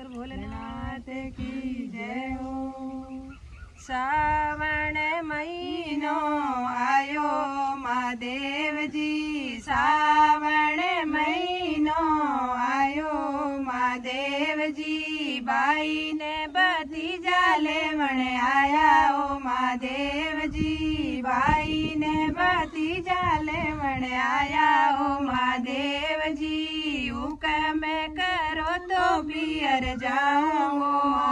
भोलेनाथ की जय हो। सावण महीनो आयो महादेव जी, सावण महीनो आयो महादेव जी। बाई ने भतीजा लेवण आया ओ महादेव जी, बाई ने भतीजा लेवण आया ओ महादेव जी। हुक्म करो तो पियर जाऊं,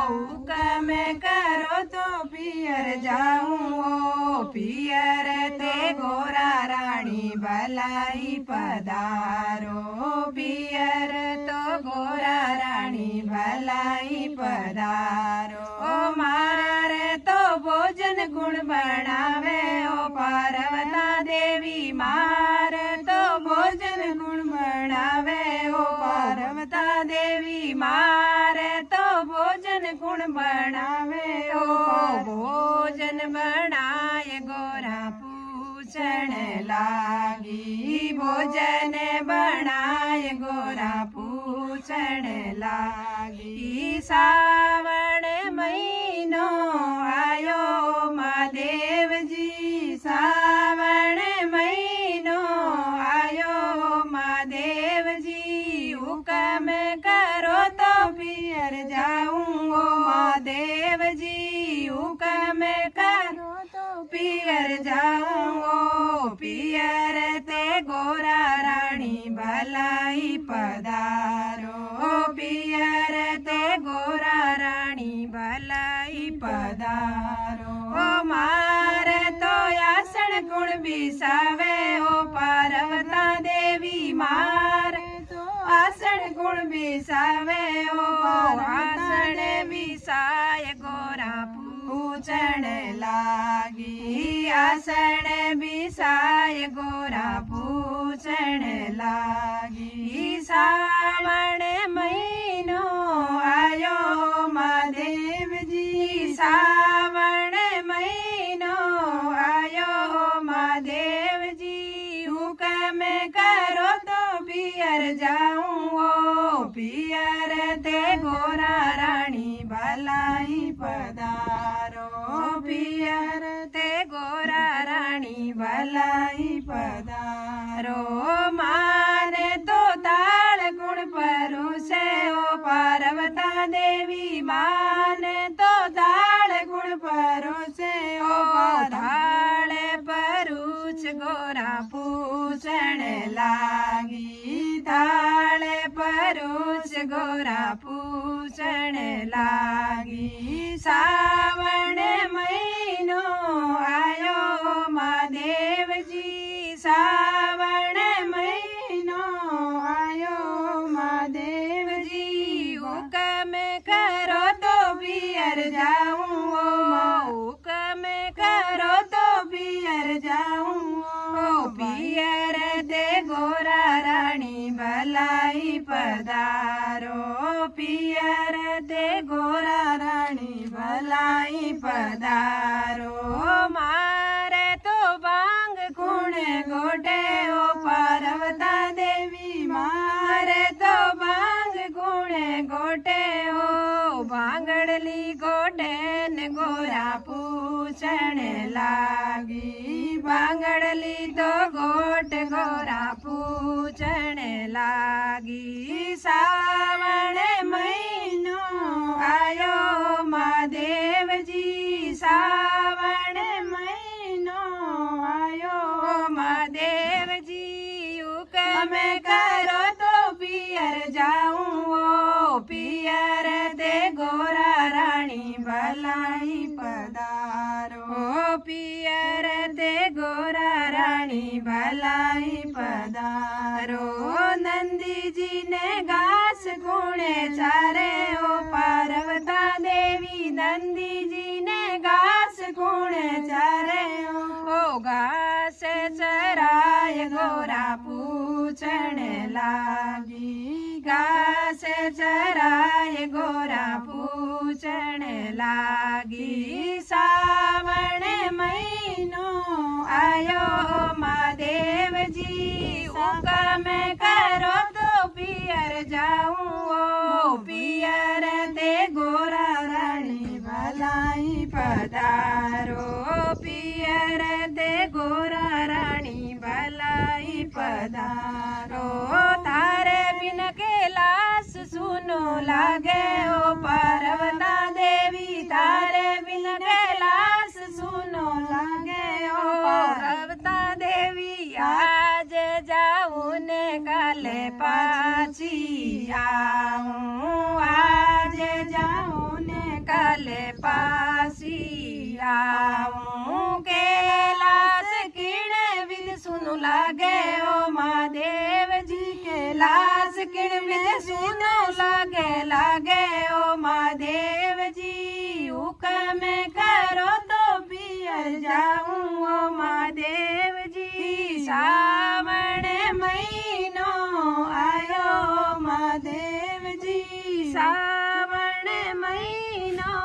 हुक्म करो तो पियर जाऊं। पियर ते गोरा रानी भलाई पधारो, पियर तो गोरा रानी भलाई पधारो। ओ मारे तो भोजन गुण बनावे ओ पार्वता देवी, मारे तो भोजन गुण बनावे ओ पार्वता देवी, मारे तो भोजन गुण बनावे ओ। भोजन बनाए गोरा पूछण लागी, भोजन बनाए गोरा पूछण लागी। सावण महीनो आयो महादेव जी, सावण महीनो आयो महादेव जी। हुक्म करो तो पियर जाऊं ओ महादेव जी, हुक्म करो तो पियर जाऊं ओ। पियर ते गोरा रानी भलाई पधारो, पियर ते गोरा रानी भलाई पधारो। ओ मारे तो आसन गुण बिसावे ओ पार्वता देवी, मारे तो आसन गुण बिसावे ओ। आसन बिसाय गोरा पूछण लागी, आसन बिसाय गोरा पूछण लागी। सावण महीनो आयो महादेव जी, सावण महीनो आयो महादेव जी। हुक्म करो तो पियर जाऊं ओ, पियर ते गोरा रानी भलाई पधारो, पियर ते गोरा रानी भलाई पधारो। माने तो ताल गुण परुषे ओ पार्वता देवी, माने तो ताल गुण परुषे ओ। ताल परुष गोरा पूछण लागी, ताल परुष गोरा पूछण लागी। सावण महीनो आयो महादेव जी, सावण महीनो आयो महादेव जी। हुक्म करो तो पियर जाऊं ओ, हुक्म करो तो पियर जाऊं ओ। पियर ते गोरा रानी भलाई पधारो, पियर ते गोरा रानी भलाई पधारो। मारे तो बांग गुण गोटे ओ पार्वता देवी, मारे तो बांग गुण गोटे ओ। बांगड़ली गोटे न गोरा पूछण लागी, बांगड़ली तो गोट गोरा पूछण लागी। सावण महीनो आयो महादेव जी, सावण महीनो आयो महादेव जी। हुक्म करो तो पियर जाऊं ओ, पियर ते गोरा रानी भलाई पधारो, पियर ते गोरा रानी भलाई पधारो। नंदी जी ने घास गुणे चारे ओ पार्वता देवी, नंदी जी ने घास गुणे चारे ओ। घास चराय गोरा पूछण लागी, घास चराय गोरा पूछण लागी। सावण महीनो आयो महादेव जी, हुक्म करो तो पियर जाऊं ओ। पियर पधारो पियर ते गोरा रानी भलाई पधारो थारे बिन कैलाश सुनो लागे ओ पार्वता देवी थारे बिन कैलाश सुनो लागे ओ पार्वता देवी आज जाऊं ने काले पाची आऊं आज जाऊं ने काले पासी आऊं कैलाश किण विद सुनु लागे ओ महादेव जी कैलाश किण विद सुनु लागे ओ महादेव जी हुक्म करो तो पियर जाऊं ओ महादेव जी सावण महीनो आयो महादेव जी सावण महीनो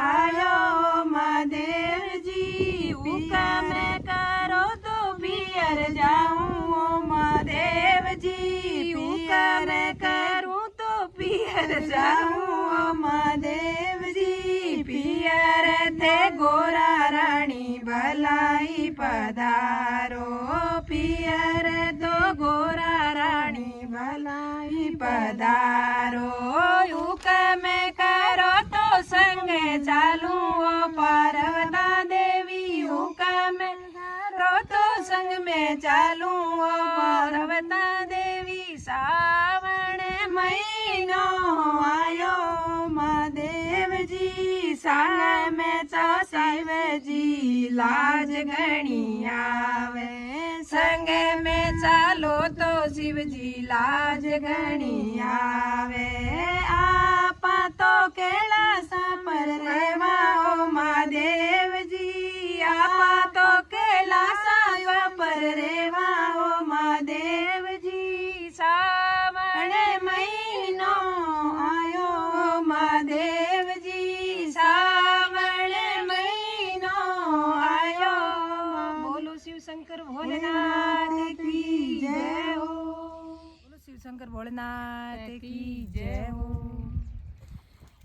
आयो महादेव जी हुक्म करो तो पियर जाऊं ओ महादेव जी हुक्म करूं तो पियर जाऊं ओ महादेव जी पियर थे गोरा रानी भलाई पधारो पियर तो गोरा रानी भलाई पधारो हुक्म करो तो संग चालू ओ पार्वता देवी हुक्म करो तो संग में चालू ओ पार्वता देवी सावण महीनो आयो महादेव जी संग में चा शिव जी लाज घणी आवे संग में चालो तो शिव जी लाज घणी आवे आपा तो कैलासा पर रेवा ओ महादेव जी आपा तो कैलासा पर रेवा ओ महादेव जी सावण महीनो आयो महादेव जी सावण महीनो आयो बोलो शिव शंकर भोलेनाथ की जय हो बोलो शिव शंकर भोलेनाथ की जय हो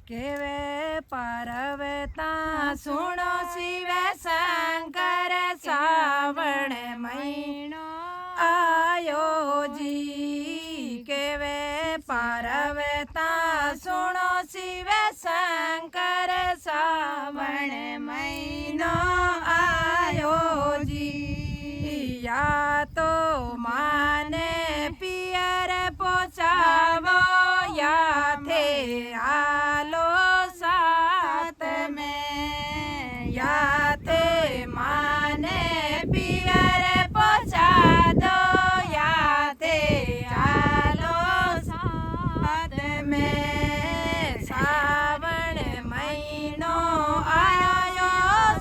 केवे पार्वता सुनो शिव शंकर सावण महीनो आयो जी केवे पार्वता सुनो शिव शंकर सावण महीनो आयो जी या तो माने पियर पोचावो या थे आलो साथ में या थे माने पियर पोचा दो या थे आलो साथ में सावण महीनो आयो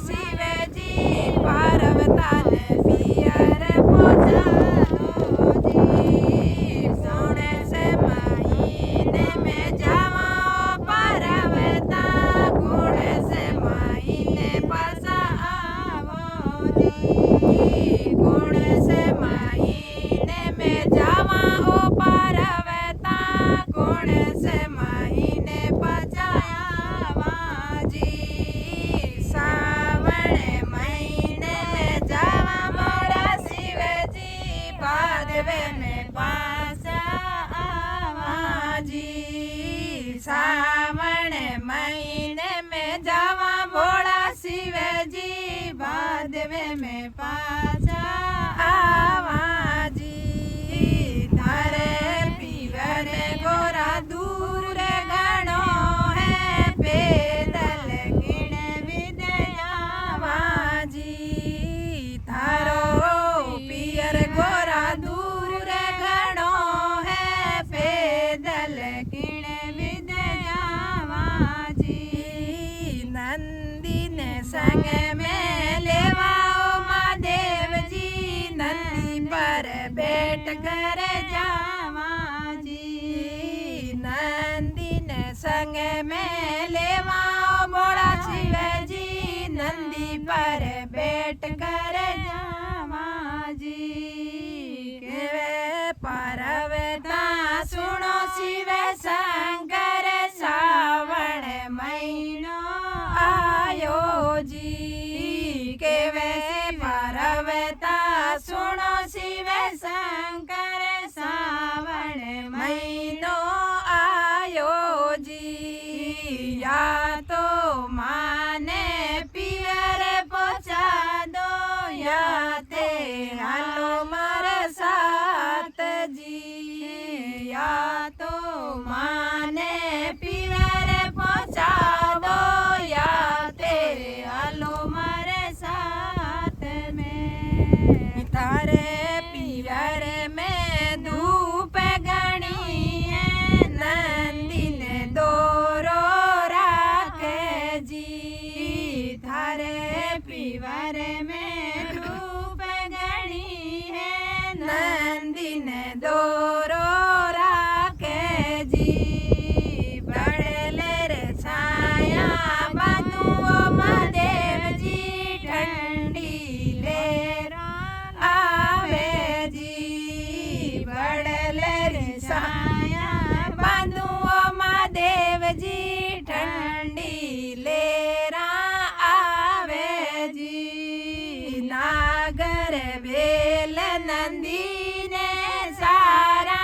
शिव जी पार्वता ने पियर पोचा दो जी सोने से महीने में जावा पार्वता गुण से महीने पसा आवो जी गुण से महीने में जावा ओ पार्वता गुण से महीने पचावा जी सावण महीने में जावा मोरा शिव जी बादवे में पासा आवा जी सावण महीने में जावा भोला शिव जी बादवे में पासा आवा जी थारे पीवर गोरा दूर गणो है पैदल गिण विदयावा जी थारो पियर गोरा दूर गणो है पैदल गिण विदयावा जी नंदी ने संग में लेवाओ महादेव जी नंदी पर बैठ कर जावा जी नंदी ने संग में लेवाओ बोला शिव जी नंदी पर बैठ कर जावा जी केवे पार्वता सुनो शिव शंकर सावण महीनो आयो जी जी या तो माने पियर पहुंचा दो या ते हालो मारे साथ जी या तो माने पियर पहुंचा दो या ते हालो मारे साथ में थारे पियर में धूप गणी है नंदी ने दोरो राखे जी थारे पिवर में धूप गणी है नंदी ने दोरो राखे जी बड़ले रे छाया बंधुओ महादेव जी ठंडी ले आवे जी बड़ले रे छाया बंधुओ महादेव जी ठंडी लेरा आवे जी नागर बेल नंदी ने सारा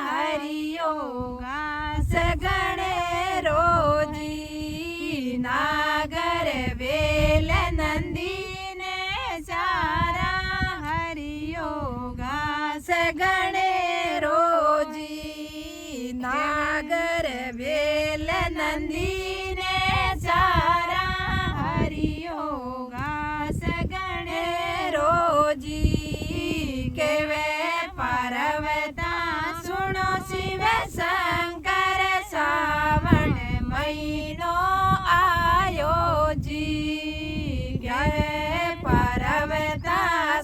हरियो घास गणे रोजी नागर बेल नंदी ने सारा हरियो घास गणे रोजी नागर बेल नंदी ने सारा हरियो घास गणे रोजी केवे पार्वता सुनो शिव शंकर सावण महीनो आयो जी केवे पार्वता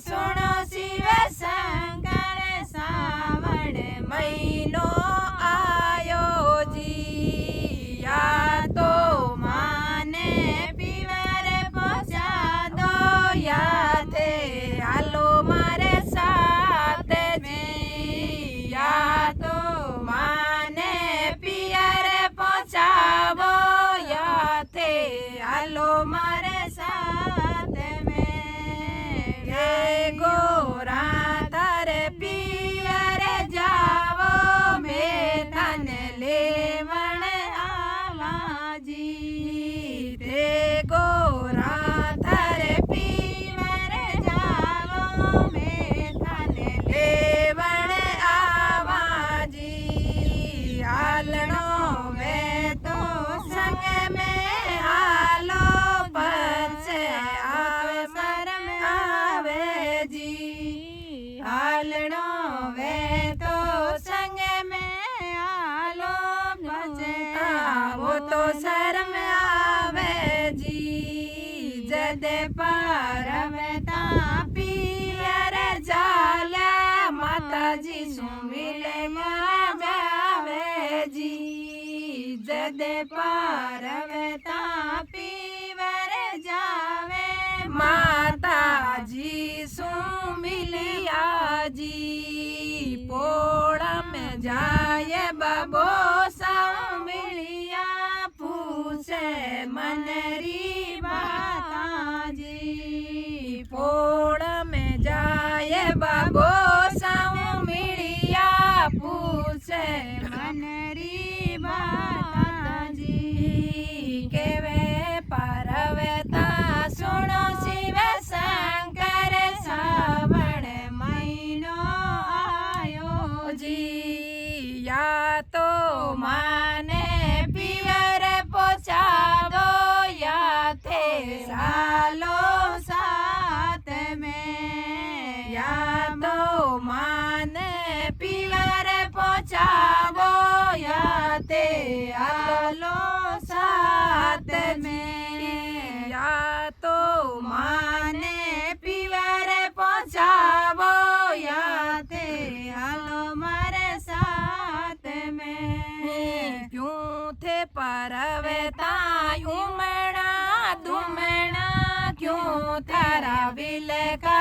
सुनो शिव शंकर सावण महीनो आयो जी या तो माने पिवर पहुंचा दो या थे हालो मारे साथ जी या तो माने पियर पहुंचावो या थे हालो मारे साथ में हे गोरा तारे पियर जावो में तन लेवण आवा जी ते गोरा तारे पियर जावो में तन लेवण आवा जी हालनो वे तो संग में हालो पछे आवे शरम आवे जी हालनो वे तो संग में हालो पछे वो तो शर्म आवे जी जदे पारवता पियर जाला माता जी सुमिले जावे जी जदे पारवता पिवर जावे माता जी सुमिलिया जी पोड़ा में जाए बबो मिलिया पूछे मनरी माता जी पोड़ा में जाए बबो मिलिया पूछे मनरी माता जी केवे पार्वता सुनो शिव शंकर सावण महीनो आयो जी या तो माने पियर पहुंचावो या थे सालो साथ में या तो माने पियर पहुंचावो या ते आलो साथ में या तो माने पियर पहुंचावो या ते आलो मारे साथ में क्यों थे पार्वता उमड़ा दुमड़ा क्यों थारा बिल का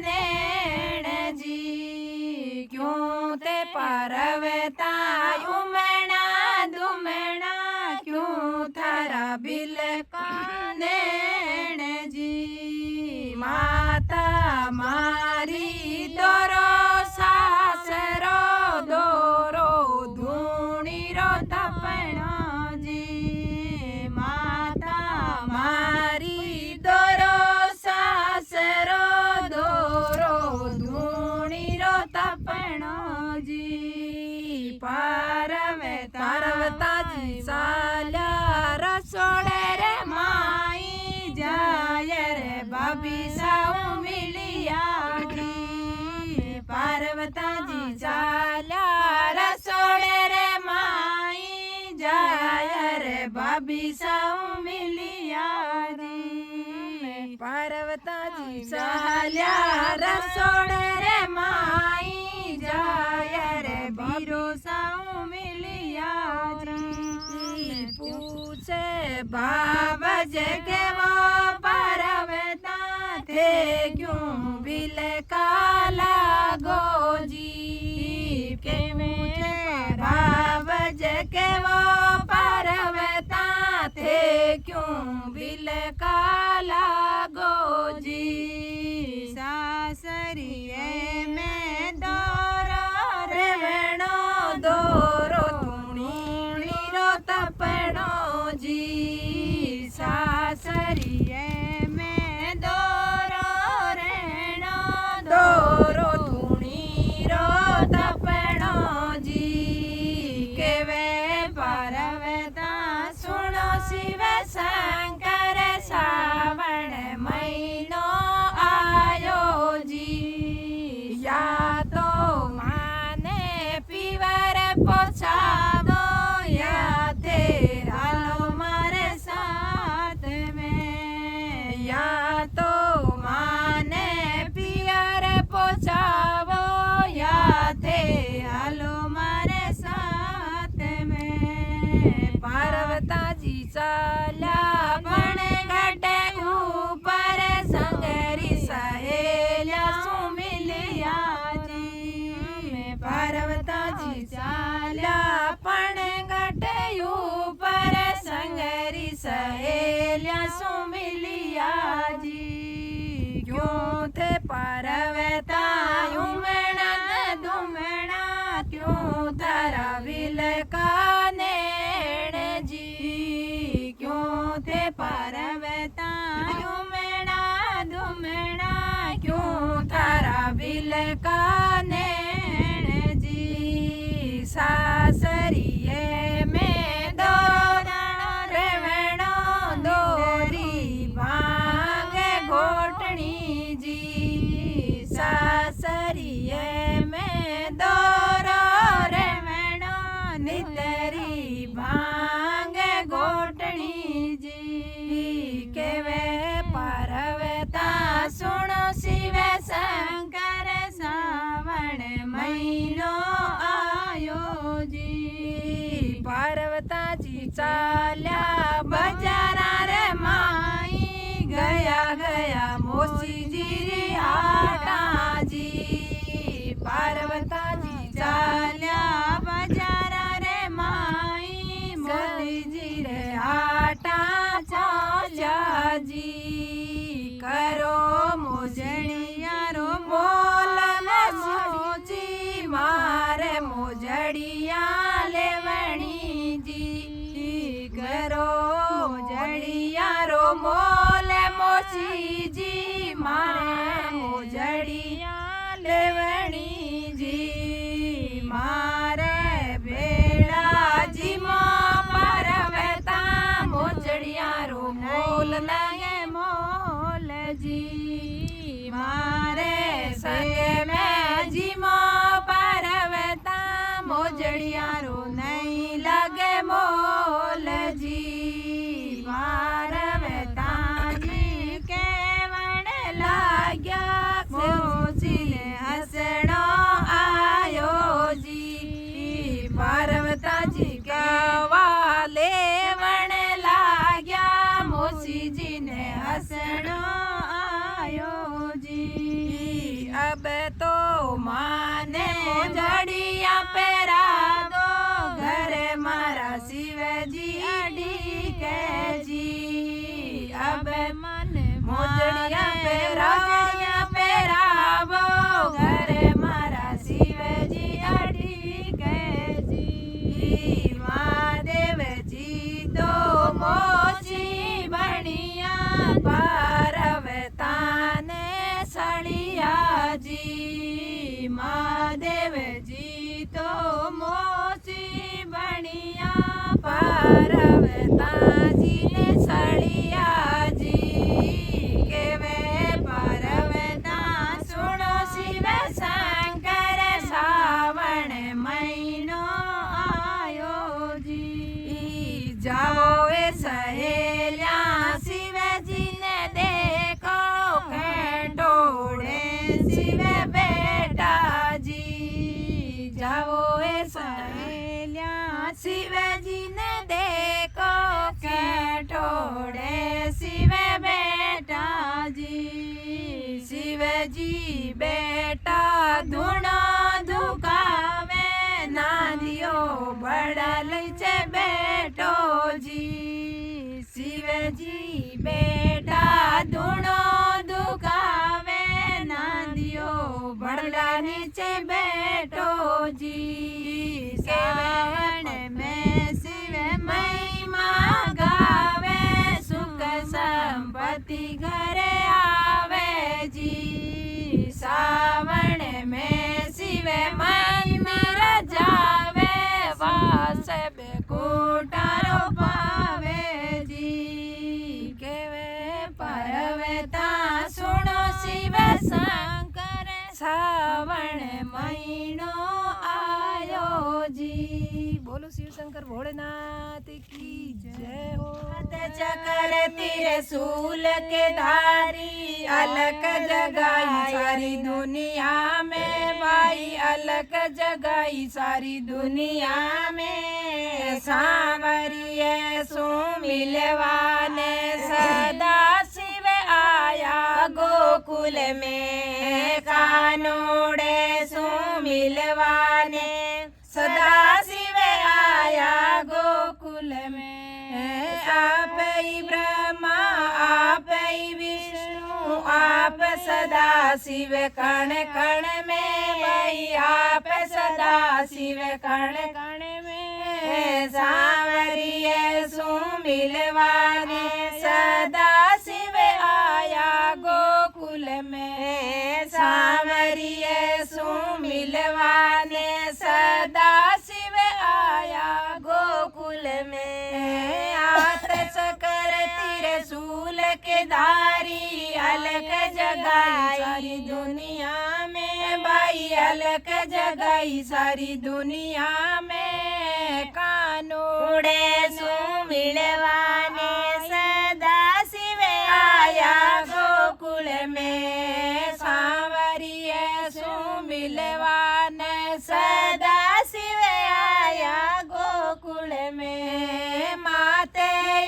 नेण जी क्यों ते पार्वता उमड़ा दुमड़ा क्यों थारा बिल का नेण जी माता मारी दोरो सासरो दोरो धूणी रो तपणो भाभी साऊ मिलिया जी पार्वता जी चाल्या रसोड़े रे माई जाय रे बीरो साऊ मिलिया जी पूछे बाबज के वो पार्वता थे क्यों बिल काला गोजी के में बाबज के वो पार्वता थे क्यों बिल काला गोजी सासरिये में दोरो रेवणो दोरो तुणीरो तपणो जी सासरिये में दोरो रेणो दोरो तुणीरो तपणो जी केवे पार्वता सुनो शिव शंकर श्रावण महीनो आयो जी या तो माने पीवर पोछावो या थे हालो मारे साथ में या तो माने पियर पोछावो या थे हालो मारे साथ में पार्वता जी चाल्या पण घटे ऊपर संगरी सहेल्या सु मिलिया जी पार्वता जी चाल्या पण घटे ऊपर संगरी सहेल्या सु मिलिया जी क्यों थे पार्वता उमणा धुमणा क्यों तारा विल का नैण जी क्यों थे पार्वता उमणा धुमणा क्यों तारा विल का नैण जी सासरिये में दोरो रेवणो दोरी भांगे घोटनी जी सासरिये में दोरो रेवणो नितरी भांगे घोटनी जी केवे पार्वता सुनो शिव शंकर श्रावण महीनो आयो जी पार्वता जी चाल्या बजारा रे माई गया गया मोसी जी री आटा जी पार्वता जी चाल्या बजारा रे माई मोसी जी रे आटा चाचा जी करो मोजड़िया रो मोल मोची मारे मोजड़िया लेवणी जी करो मोजड़िया रो मोल मोची जी मारे मोजड़िया लेवणी जी मारे बेड़ा जी मो पार्वता मोजड़िया रो मोल लगे मोल जी मारे संग में जी मो पार्वता मोजड़िया रो नहीं लगे मोल जी पार्वता जी केवण लाग्या मोचीने हसणो आयो जी पार्वता जी कवा लेवण लाग्या मोची जी सहेलियां शिव जी ने देखो खेटोड़े शिव बेटा जी। जाओ ए सहेलियां शिव जी ने देखो खेटोड़े शिव बेटा जी। शिव जी बेटा धूणो धुकावे नादियो बड़ल छे बेटो जी। शिवजी बेटा धूणो धुकावे नादियो बड़ला नीचे बेटो जी। सावन में शिव महिमा गावे सुख संपत्ति घरे आवे जी। सावन में शिव महिमा जावे वास बेकुटारो पावे जी। केवे परवेता सुनो शिव शंकर सावण महीनो आयो जी। बोलो शिव शंकर भोलेनाथ की जय हो। चक्र त्रिशूल के धारी अलग जगाई सारी दुनिया में भाई अलग जगाई सारी दुनिया में। सांवरिये सो मिलवाने सदा शिव आया गोकुल में। कानोड़े सो मिलवाने सदा शिव आया गोकुल में। आप ही ब्रह्मा आप ही विष्णु आप सदा शिव कण कण में भाई आप सदा शिव कण कण में। सांवरिये सो मिलवाने सदा शिव आया गोकुल में। सांवरिये सो मिलवाने सदा शिव आया गोकुल में। चक्र त्रिशूल के धारी अलग जगाई सारी दुनिया में भाई अलग जगाई सारी दुनिया में। कानोड़े सो मिलवाने सदा शिव आया गोकुल में। सांवरिये सो मिलवाने सदा शिव आया गोकुल में। माते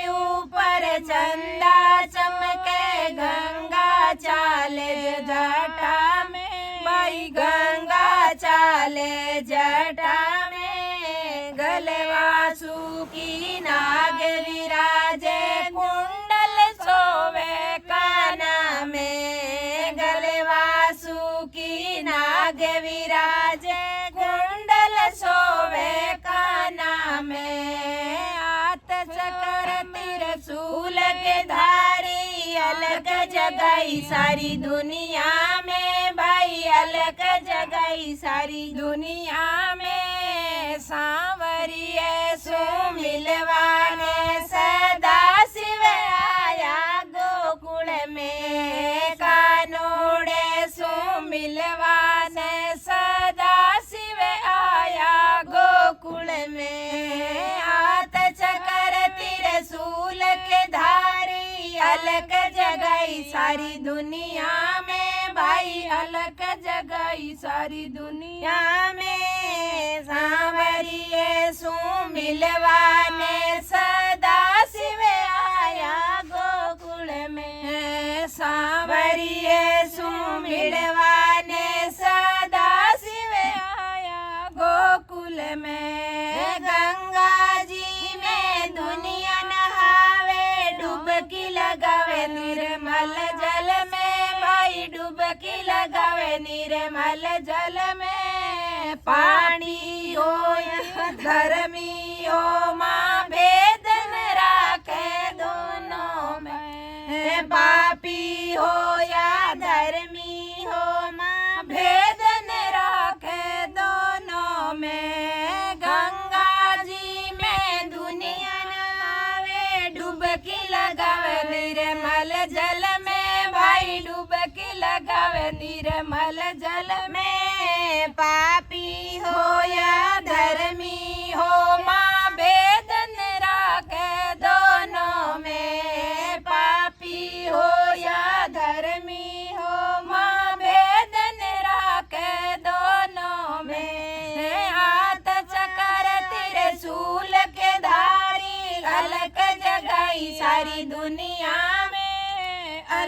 ऊपर चंदा चमके गंगा चाले जटा में भाई गंगा चाले जटा में। गलवासु की नाग विराजे कुंडल सोवे काना में। गलवासु की नाग विराजे कुंडल सोवे काना में। चक्र त्रिशूल के धारी अलग जगाई सारी दुनिया में भाई अलग जगाई सारी दुनिया में। सांवरिये सो मिलवाने सदा शिव आया गोकुल में। कानोड़े सो मिलवाने सदा शिव आया गोकुल में। चक्र त्रिशूल के धारी अलग जगाई सारी दुनिया में भाई अलग जगाई सारी दुनिया में। सांवरिये सो मिलवाने सदा शिव आया गोकुल में। सांवरिये सो मिलवाने सदा शिव आया गोकुल में। गंगा जी दुनिया नहावे डुबकी लगावे निर्मल जल में भाई डुबकी लगावे निर्मल जल में। पानी हो या धर्मी हो माँ भेद न राखे दोनों में। पापी हो या धर्मी हो माँ भेद न राखे दोनों में। गंगा जी में दुनिया डुबकी लगावे निर्मल जल में भाई डुबकी लगावे निर्मल जल में। पापी हो या धर्मी हो माँ भेद न राखे दोनों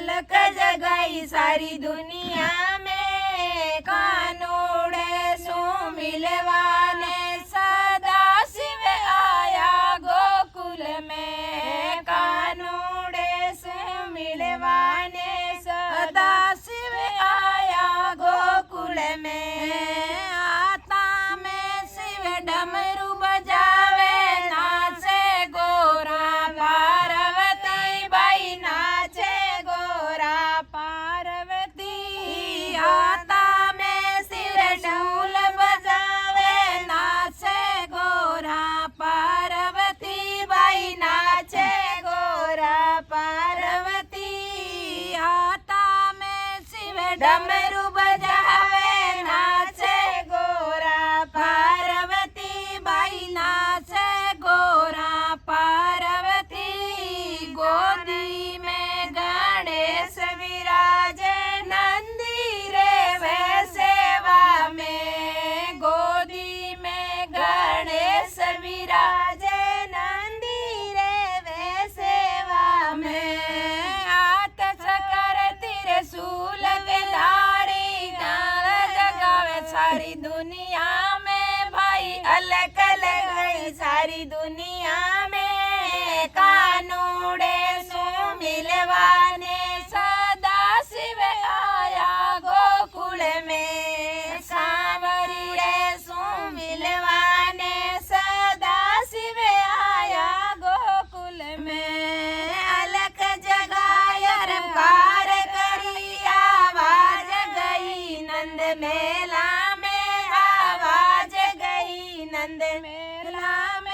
अलग जगाई सारी दुनिया में। कानूड़े सो मिलवाने सदा शिव आया गोकुल में। कानूड़े से मिलवाने सदा शिव आया गोकुल में। आता में शिव डमरू बजावे नाचे गोरा पार्वती बाई नाचे गोरा पार्वती। आता में शिव ढोल बजावे नाचे गोरा पार्वती बाई नाचे गोरा पार्वती। आता में शिव डमरू बजावे नाचे गोरा पार्वती बाई नाचे गोरा पार्वती। गोदी में गणेश विराजे नंदी रे वह सेवा में। गोदी में गणेश विराजे नंदी रे वह सेवा में। हाथ चक्र त्रिशूल के धारी गाल जगावे सारी दुनिया में। भाई अलग अलग है सारी दुनिया में। कानूड़े सो मिलवाने सदा शिव आया गोकुल में। सांवरिये सो मिलवाने सदा शिव आया गोकुल में। अलग जगायर पार करी आवाज गई नंद मेला में। आवाज गई नंद मेला में।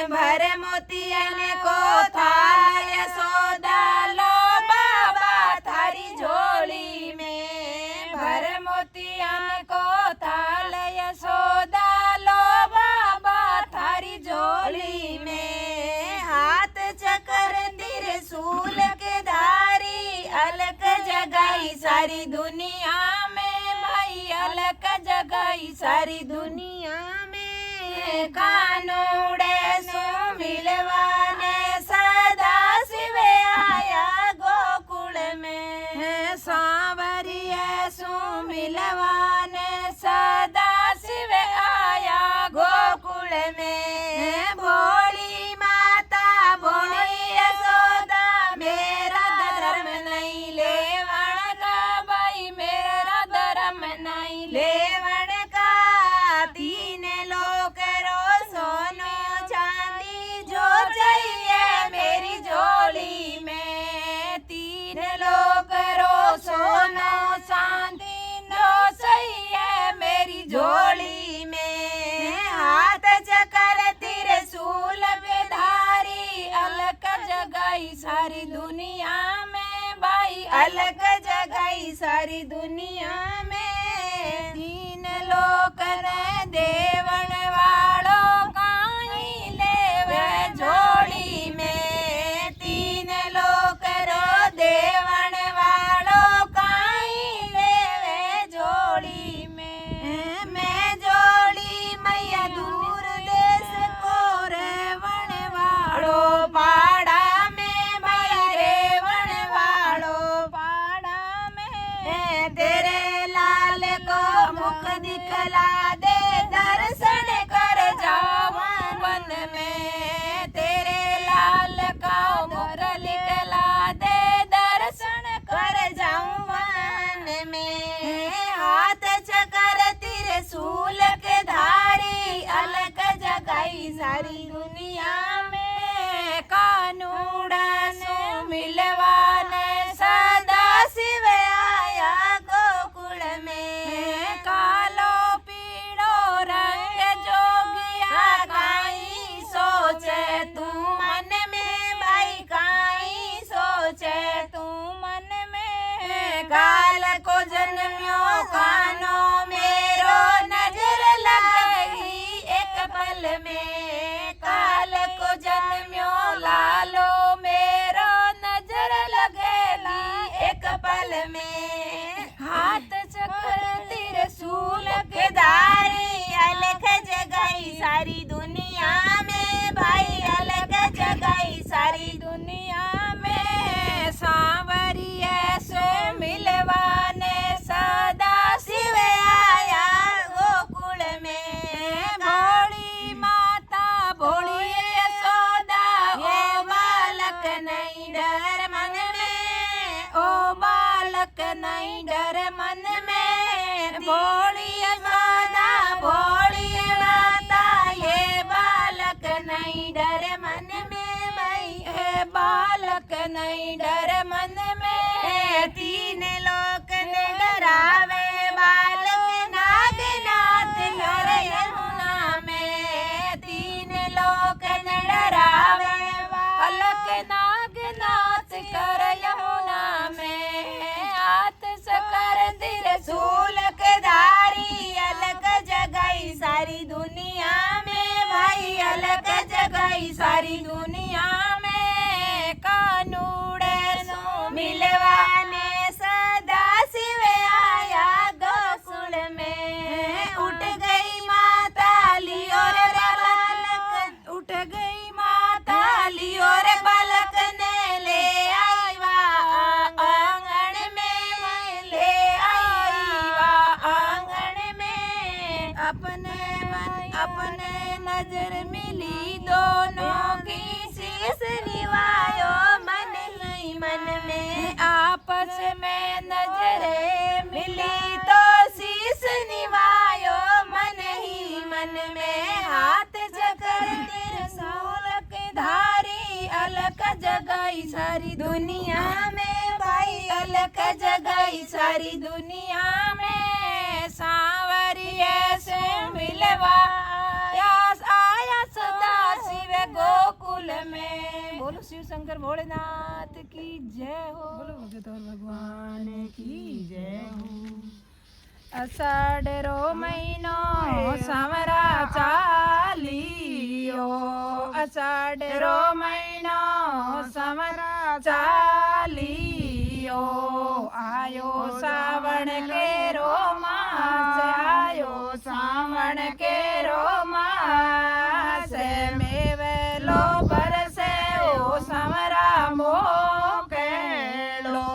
भर मोतियन को थाल यशोदा लो बाबा थारी झोली में। भर मोतियन को थाल यशोदा लो बाबा थारी झोली में। हाथ चक्र त्रिशूल के धारी अलग जगाई सारी दुनिया में। भाई अलग जगाई सारी दुनिया में। कानूड़े सो मिलवाने सदा शिव आया गोकुल में। सांवरिये सो मिलवाने सदा शिव आया गोकुल में। भोली माता भोली यशोदा मेरा धर्म नहीं लेवण का। भाई मेरा धर्म नहीं लेवण का। तीन लोक रो सोनो चांदी जो चाहिए मेरी झोली में। तीन लोक रो सोनो चांदी जो चाहिए मेरी झोली में। हाथ चक्र त्रिशूल पे धारी अलग जगाई सारी दुनिया में। भाई अलग जगाई सारी दुनिया में। तीन लोक रे देवण वालो काई लेवे झोली में। तीन लोक रो देवण वालो काई लेवे झोली में। मैं झोली मैया दूर देश को रेवण वालो पाड़ा में। भाई रेवण वालो पाड़ा में। तेरे लाल को मुख दिखला दे दर्शन कर जाऊं वन में। तेरे लाल का मुख दिखला दे दर्शन कर जाऊं वन में। हाथ चक्र त्रिशूल के धारी अलग जगाई सारी दुनिया में। कानूड़ा सो मिलवाने सदा शिव आया गोकुल में। कालो पीड़ो रंग जोगिया काई सोचे तू मन में। भाई काई सोचे तू मन में। काल को जन्म्यो कानो मेरो नजर लगेगी एक पल में। काल को जन्म्यो लालो मेरो नजर लगेगी एक पल में। हाथ चक्र त्रिशूल के धारी अलग जगाई सारी दुनिया में। भाई अलग जगाई सारी दुनिया में। सांवरिया नहीं डर मन में, तीन लोक ने डरावे बालक नागनाथ नर यमुना में, तीन लोक ने डरावे बालक नागनाथ कर यमुना में, हाथ सकर त्रिशूल धारी अलग जगाई सारी दुनिया में, भाई अलग जगाई सारी दुनिया में, कानूड़े सो मिलवाने सदा शिव आया गोकुल में, उठ गई माता लियो रे बालक, उठ गई माता लियो रे बालक ने ले आईवा आंगन में, ले आईवा आंगन में, अपने नजर मिली दोनों की शीश निवायो मन ही मन में, आपस में नजरें मिली तो शीश निवायो मन ही मन में, हाथ जकर त्रिशूल के धारी अलग जगाई सारी दुनिया में, भाई अलग जगाई सारी दुनिया में, सांवरिया से मिलवा आया सदा शिव गोकुल में। बोलो शिव शंकर भोलेनाथ की जय हो, बोलो भगत और भगवान की जय हो। अषाढ़ रो महीनो सावरा चालियो, अषाढ़ रो महीनो सावरा चालियो, आयो सावन के रो मास, आयो सावन के रो मास, मेवलो बरसे ओ सावरा मोकेलो,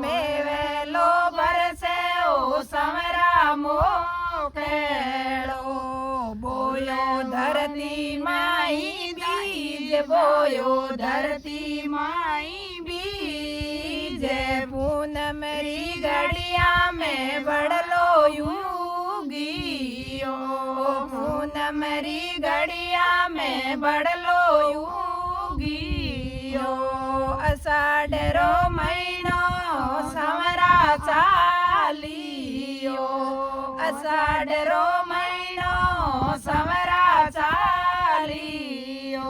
मेवलो बरसे ओ सावरा मोकेलो, बोयो धरती माई बीज, बोयो धरती माई बीज, पूनमरी घड़िया में बड़लो युगियो, पूनमरी घड़िया में बड़लो युगियो, अषाढ़ रो महीनो सावरा चालियो, अषाढ़ रो महीनो सावरा चालियो,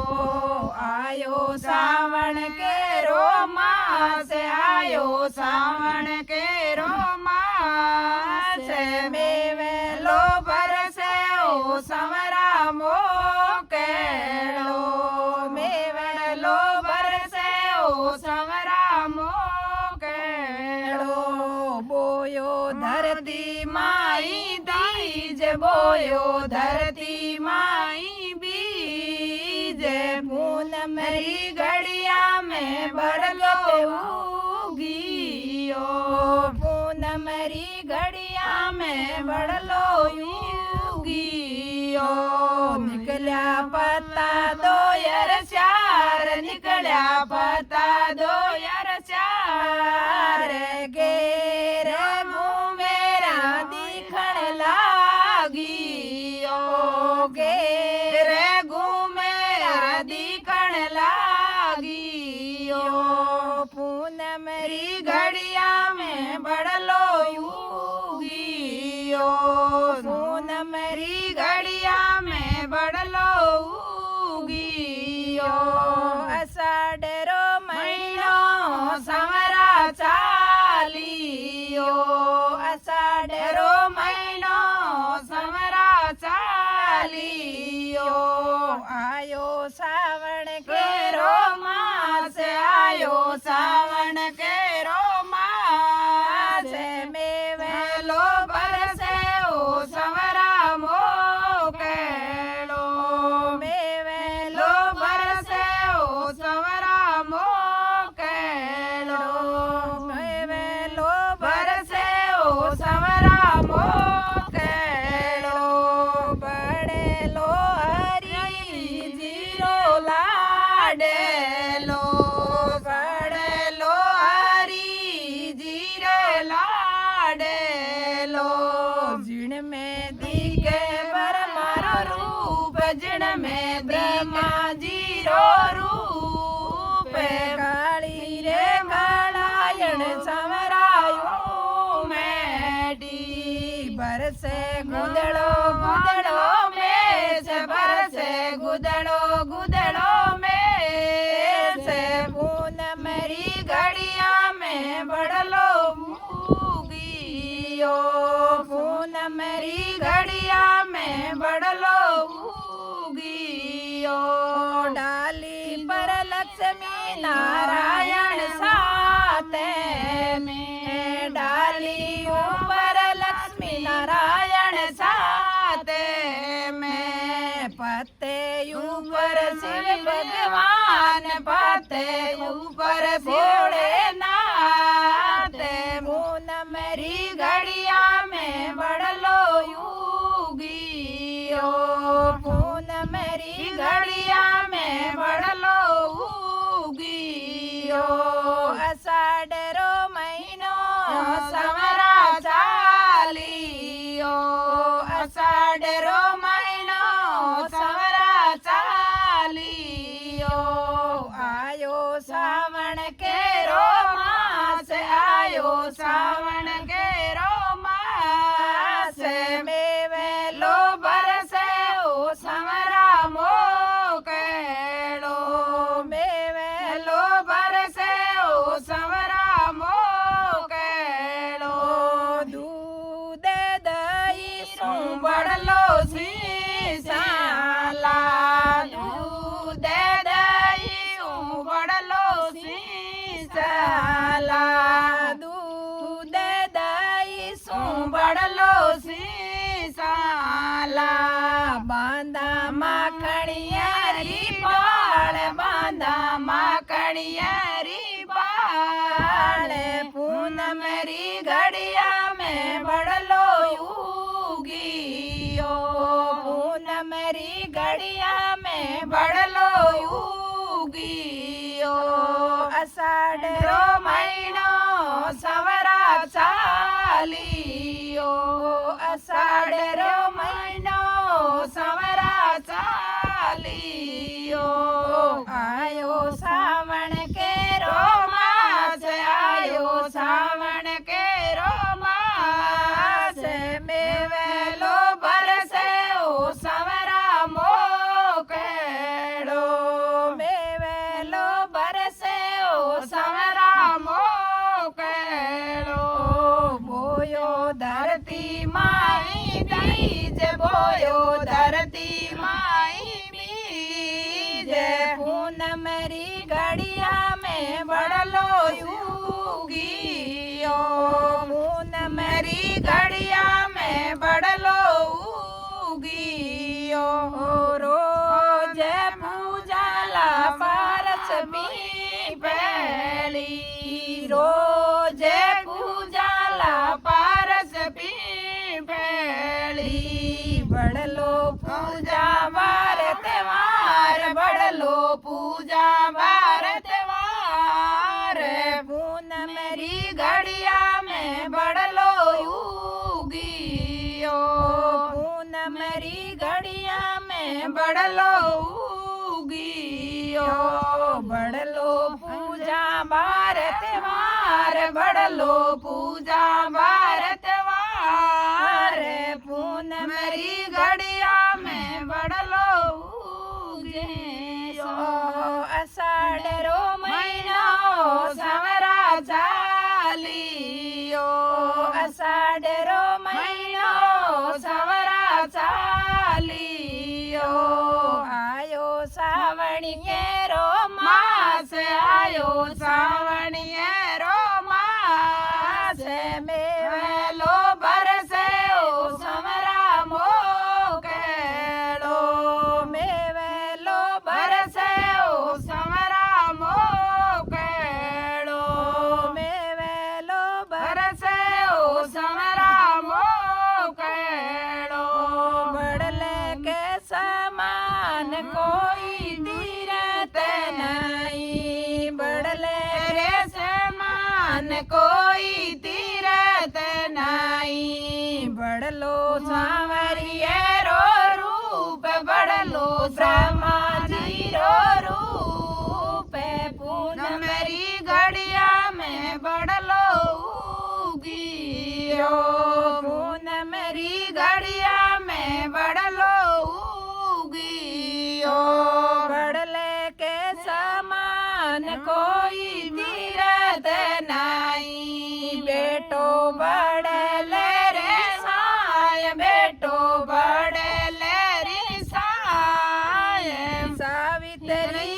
आयो सावन के रो मास, आयो सावन के रो मास, मेवलो बरसे ओ सावरा मोकेलो, मेवलो बरसे ओ सावरा मोकेलो, बोयो धरती माई बीज, बोयो धरती माई बीज, पूनमरी घड़िया में बड़लो उगियो, पूनमरी घड़िया में बड़लो युगियो, निकल्या पत्ता दो यार चार, निकल्या पत्ता दो यार चार, गेर मेरा दिखण लागियो, गेर मेरा दिखण लागियो, पूनमरी घड़िया में बड़लो युगियो, पूनमरी घड़िया में बड़लो उगियो, अषाढ़ रो महीनो सावरा चालियो, अषाढ़ रो महीनो सावरा चालियो, आयो सावन के रो मास, आयो सावन के रो मास, मेवलो बरसे ओ सावरा मोकेलो, मेवलो बरसे ओ सावरा मोकेलो, मेवलो बरसे ओ सावरा मोकेलो, बड़ेलो हरी जीरो लाडेलो, बड़ेलो गुदड़ो में से बरसे गुदड़ो गुदड़ो में से पूनमरी घड़िया में बढ़लो उगियो पूनमरी घड़िया में बढ़लो उगियो डाली पर लक्ष्मी नारायण साते में डाली ऊपर लक्ष्मी नारायण साते में पत्ते ऊपर शिव भगवान पत्ते ऊपर भोले नाते पूनमरी घड़िया में बढ़लो उगियो पूनमरी घड़िया में बढ़लो उगियो अषाढ़ो महीनो समरा चालियो अषाढ़ो महीनो समरा चालियो आयो सावन के रो मास आयो सावन के रो मास में वेलो बरसे ओ समरा मोकेड़ो में वेलो बरसे ओ समरा मोकेड़ो दूध दही सु बढ़लो सीसाला दूध दही बढ़लो सीसाला दूध दही सु बढ़लो सीसाला बांधा माखणियारी बाळ बांधा माखणियारी बाळ पूनमरी घड़िया में बढ़लो उगियो पूनमरी घड़िया में बढ़लो उगियो अषाढ़ो महीनो सवरा चालियो अषाढ़ो महीनो सवरा चालियो आयो सावन के रो मास आयो सावन के रो मास में वेलो बरसे ओ सवरा मोकेड़ो में वेलो बरसे ओ सवरा मोकेड़ो बोयो धरती माई बीज बोयो धरती माई बीज पूनमरी घड़िया में बढ़लो उगियो पूनमरी घड़िया में बढ़लो उगियो रोज पूजाला पारस भी पहली रोज पूजाला पारस भी पहली बढ़लो पूजा बार त्योहार बढ़लो पूजा बार त्योहार पूनमरी घड़िया में बढ़लो उगियो पूनमरी घड़िया में बढ़लो उगियो बढ़लो पूजा बार त्योहार बढ़लो पूजा बार त्योहार पूनमरी घड़िया में बढ़लो उगियो अषाढ़ो महीनो समरा चालियो अषाढ़ो महीनो समरा चालियो आयो सावणी रो मास आयो सावणी रो मास में वेलो बरसे ओ समरा मोकेड़ो में वेलो बरसे ओ समरा मोकेड़ो में वेलो बरसे ओ समरा मोकेड़ो बढ़ले के समान कोई तीरथ नहीं बढ़ले रे समान कोई तीरथ नहीं बढ़लो सांवरिये रो रूप बढ़लो समाजी रो रूप पूनमरी घड़िया में बढ़लो उगियो पूनमरी घड़िया में कोई तीरथ नाई। बेटो बड़ल रे साय बेटो बड़ल रे साय। सावित्री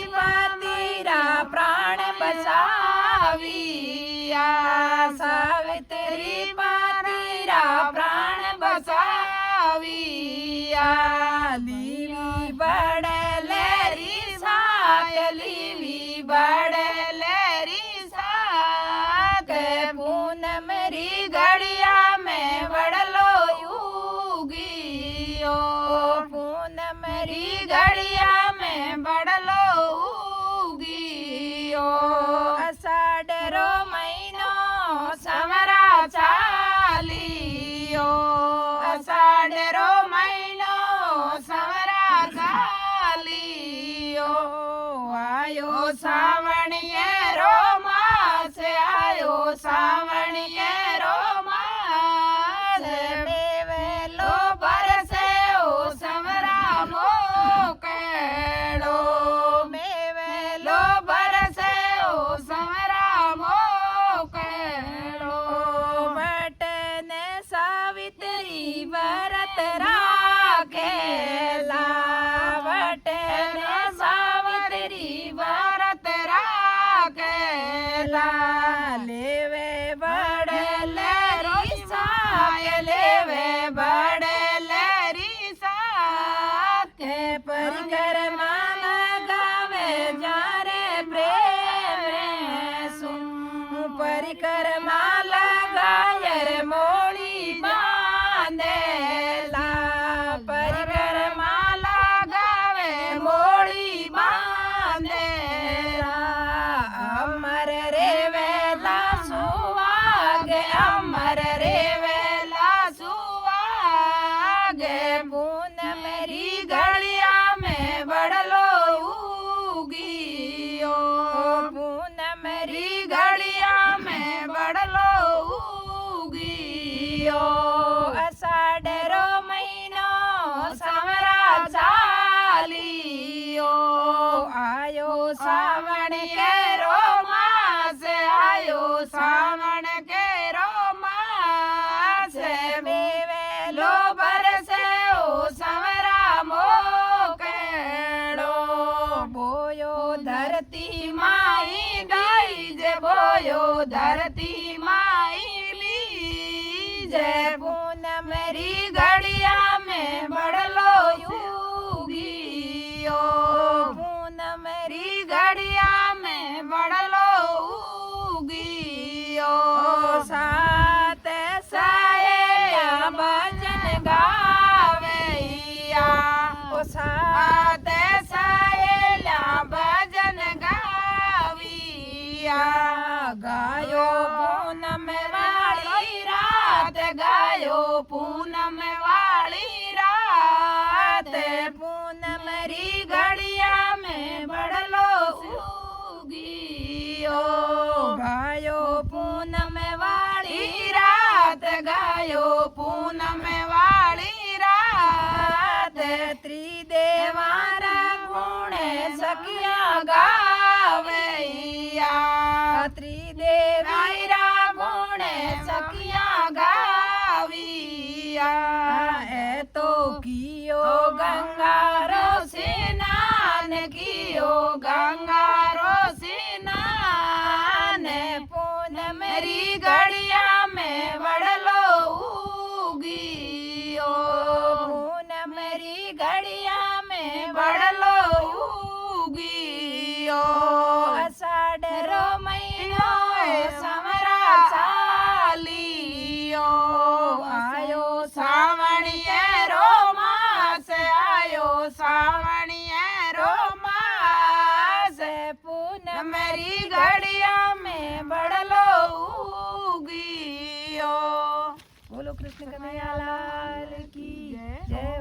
तेरा प्राण बसाविया। सावित्री तेरा प्राण बसाविया। लीवी बड़ल री साय लीवी बड़ल री साय। पूनम री घड़िया में बड़लो उगियो। पूनम री घड़िया में बड़लो उगियो। अषाढ़ो महीनो समरा चालियो। अषाढ़ो महीनो समरा चालियो। आयो सावणिये रो मास आयो सावणिये रो मास। मेवेलो बरसे ओ समरा मोकेड़ो। मेवेलो बरसे ओ समरा मोकेड़ो। बटन सावित्री व्रत राखेला। बटन सावित्री व्रत राखेला। लेवे बड़ल री साय लेवे बड़ल री साय। परिक्रमा लगावे जारे प्रेम सुन। परिक्रमा लगायर मोड़ी बांधेला। परिक्रमा लगावे मोड़ी बांधेला। अमर रे वेला सुहाग अमर रे वेला सुहाग। पूनम री घड़िया में बड़लो उगियो। पूनम री घड़िया में बड़लो उगियो। अषाढ़ो महीनो समरा चालियो। आयो सावण के रो मास आयो सावण के रो मास। मेवेलो बरसे ओ समरा मोकेड़ो। बोयो धरती माई बीज बोयो धरती माई बीज। पूनम री घड़िया में बड़लो उगियो। पूनम री घड़िया में बड़लो उगियो। सात साया भजन गावैया। ओ सात साया भजन गाविया। गायो पूनम वाली रात गायो पूनम वाली रात। पूनम री घड़िया में बड़लो उगियो। गायो पूनम वाली रात गायो पूनम वाली रात। त्रिदेवारा गुण सखिया गावैया। त्रिदेवारा गुण सखिया गाविया। ए तो कियो गंगारो स्नान कियो गंगारो स्नान। पूनम री घड़िया में बड़लो उगियो। पूनम री घड़िया में बड़लो उगियो। अषाढ़ो महीनो समरा चालियो। आयो सावणिये रो मास आयो सावणिये रो मास। पूनम री घड़िया में बड़लो उगियो। बोलो कृष्ण कन्हैया लाल की जय।